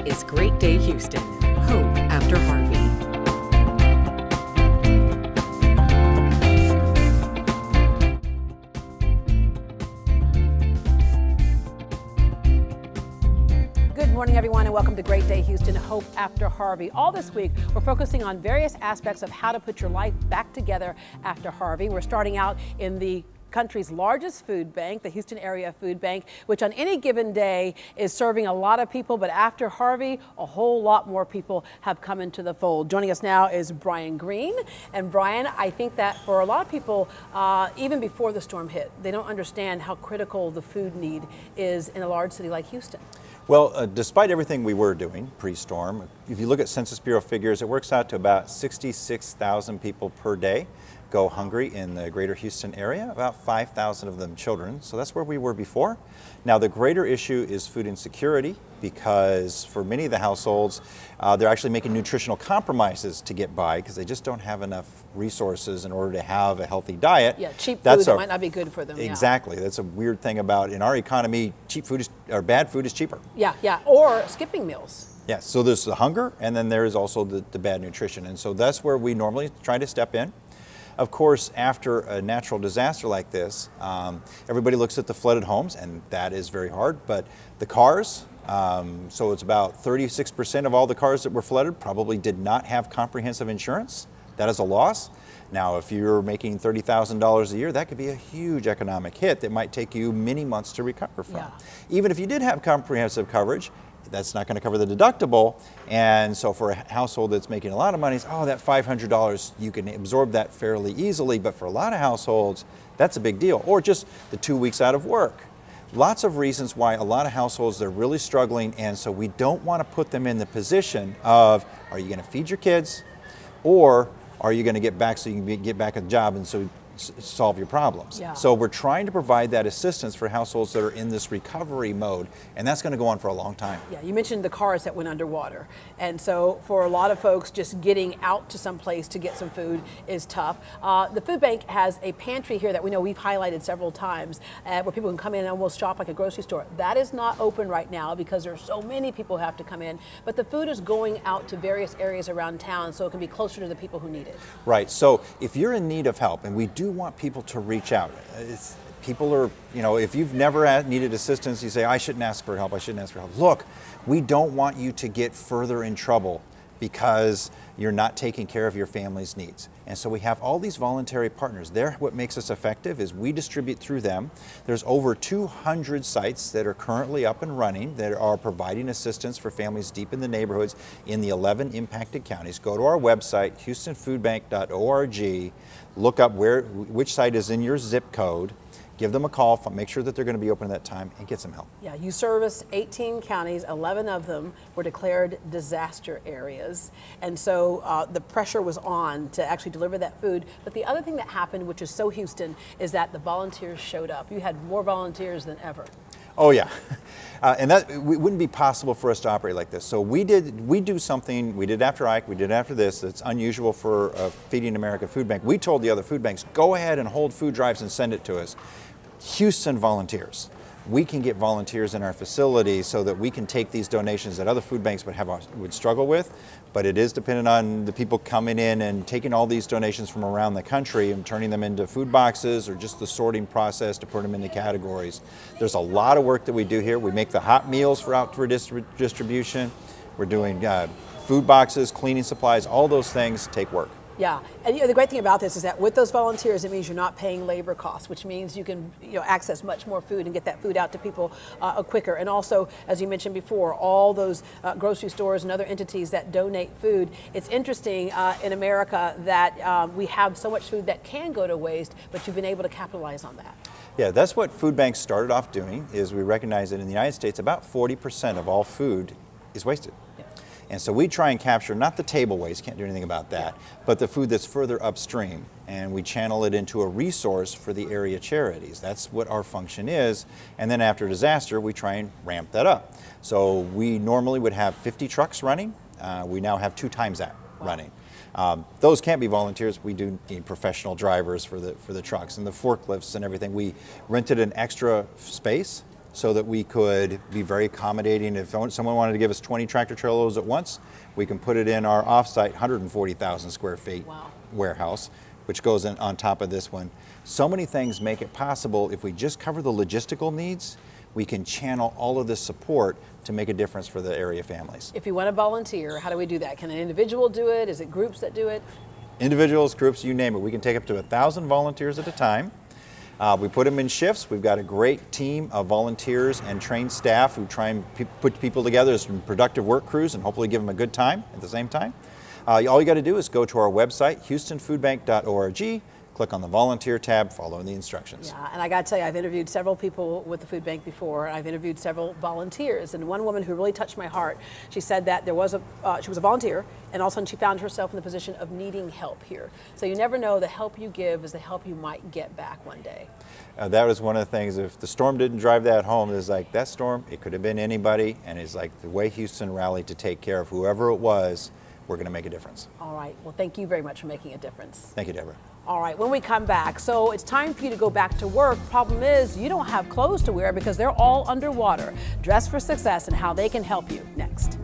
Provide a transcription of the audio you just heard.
is Great Day Houston, Hope After Harvey. Good morning, everyone, and welcome to Great Day Houston, Hope After Harvey. All this week, we're focusing on various aspects of how to put your life back together after Harvey. We're starting out in the country's largest food bank, the Houston Area Food Bank, which on any given day is serving a lot of people, but after Harvey, a whole lot more people have come into the fold. Joining us now is Greene. And Brian, I think that for a lot of people, even before the storm hit, they don't understand how critical the food need is in a large city like Houston. Well, despite everything we were doing pre-storm, if you look at Census Bureau figures, it works out to about 66,000 people per day go hungry in the greater Houston area, about 5,000 of them children. So that's where we were before. Now the greater issue is food insecurity, because for many of the households, they're actually making nutritional compromises to get by because they just don't have enough resources in order to have a healthy diet. Yeah, cheap food that might not be good for them. Exactly. Yeah. That's a weird thing about, in our economy, cheap food or bad food is cheaper. Yeah, or skipping meals. Yeah, so there's the hunger, and then there is also the bad nutrition. And so that's where we normally try to step in. Of course, after a natural disaster like this, everybody looks at the flooded homes, and that is very hard. But the cars, so it's about 36% of all the cars that were flooded probably did not have comprehensive insurance. That is a loss. Now, if you're making $30,000 a year, that could be a huge economic hit that might take you many months to recover from. Yeah. Even if you did have comprehensive coverage, that's not going to cover the deductible, and so for a household that's making a lot of money, that $500, you can absorb that fairly easily, but for a lot of households, that's a big deal. Or just the 2 weeks out of work. Lots of reasons why a lot of households, they're really struggling, and so we don't want to put them in the position of, are you going to feed your kids, or are you going to get back so you can get back a job and so solve your problems. Yeah. So we're trying to provide that assistance for households that are in this recovery mode, and that's going to go on for a long time. Yeah, you mentioned the cars that went underwater, and so for a lot of folks, just getting out to some place to get some food is tough. The food bank has a pantry here that we know we've highlighted several times, where people can come in and almost shop like a grocery store. That is not open right now because there's so many people who have to come in, but the food is going out to various areas around town so it can be closer to the people who need it. Right, so if you're in need of help, and we do want people to reach out. People are, if you've never needed assistance, you say, I shouldn't ask for help, I shouldn't ask for help. Look, we don't want you to get further in trouble because you're not taking care of your family's needs. And so we have all these voluntary partners. What makes us effective is we distribute through them. There's over 200 sites that are currently up and running that are providing assistance for families deep in the neighborhoods in the 11 impacted counties. Go to our website, houstonfoodbank.org, look up which site is in your zip code, give them a call, make sure that they're going to be open at that time, and get some help. Yeah, you service 18 counties, 11 of them were declared disaster areas. And so the pressure was on to actually deliver that food. But the other thing that happened, which is so Houston, is that the volunteers showed up. You had more volunteers than ever. Oh yeah, and that it wouldn't be possible for us to operate like this. So we do something, we did after Ike, we did after this, that's unusual for a Feeding America food bank. We told the other food banks, go ahead and hold food drives and send it to us. Houston volunteers. We can get volunteers in our facility so that we can take these donations that other food banks would struggle with, but it is dependent on the people coming in and taking all these donations from around the country and turning them into food boxes or just the sorting process to put them into categories. There's a lot of work that we do here. We make the hot meals for outdoor distribution. We're doing food boxes, cleaning supplies, all those things take work. Yeah, and the great thing about this is that with those volunteers, it means you're not paying labor costs, which means you can access much more food and get that food out to people quicker. And also, as you mentioned before, all those grocery stores and other entities that donate food. It's interesting in America that we have so much food that can go to waste, but you've been able to capitalize on that. Yeah, that's what food banks started off doing, is we recognize that in the United States, about 40% of all food is wasted. Yeah. And so we try and capture, not the table waste, can't do anything about that, but the food that's further upstream, and we channel it into a resource for the area charities. That's what our function is, and then after disaster, we try and ramp that up. So we normally would have 50 trucks running. We now have 2 times that running. Those can't be volunteers. We do need professional drivers for the trucks and the forklifts and everything. We rented an extra space so that we could be very accommodating. If someone wanted to give us 20 tractor trailers at once, we can put it in our offsite 140,000 square feet warehouse, which goes in on top of this one. So many things make it possible. If we just cover the logistical needs, we can channel all of this support to make a difference for the area families. If you want to volunteer, how do we do that? Can an individual do it? Is it groups that do it? Individuals, groups, you name it. We can take up to 1,000 volunteers at a time. We put them in shifts. We've got a great team of volunteers and trained staff who try and put people together as productive work crews and hopefully give them a good time at the same time. All you got to do is go to our website, houstonfoodbank.org, click on the volunteer tab, follow the instructions. Yeah, and I got to tell you, I've interviewed several people with the food bank before. I've interviewed several volunteers, and one woman who really touched my heart, she said that she was a volunteer, and all of a sudden she found herself in the position of needing help here. So you never know, the help you give is the help you might get back one day. That was one of the things. If the storm didn't drive that home, it's like that storm, it could have been anybody, and it's like the way Houston rallied to take care of whoever it was, we're going to make a difference. All right, well, thank you very much for making a difference. Thank you, Deborah. All right, when we come back, so it's time for you to go back to work. Problem is, you don't have clothes to wear because they're all underwater. Dress for Success and how they can help you next.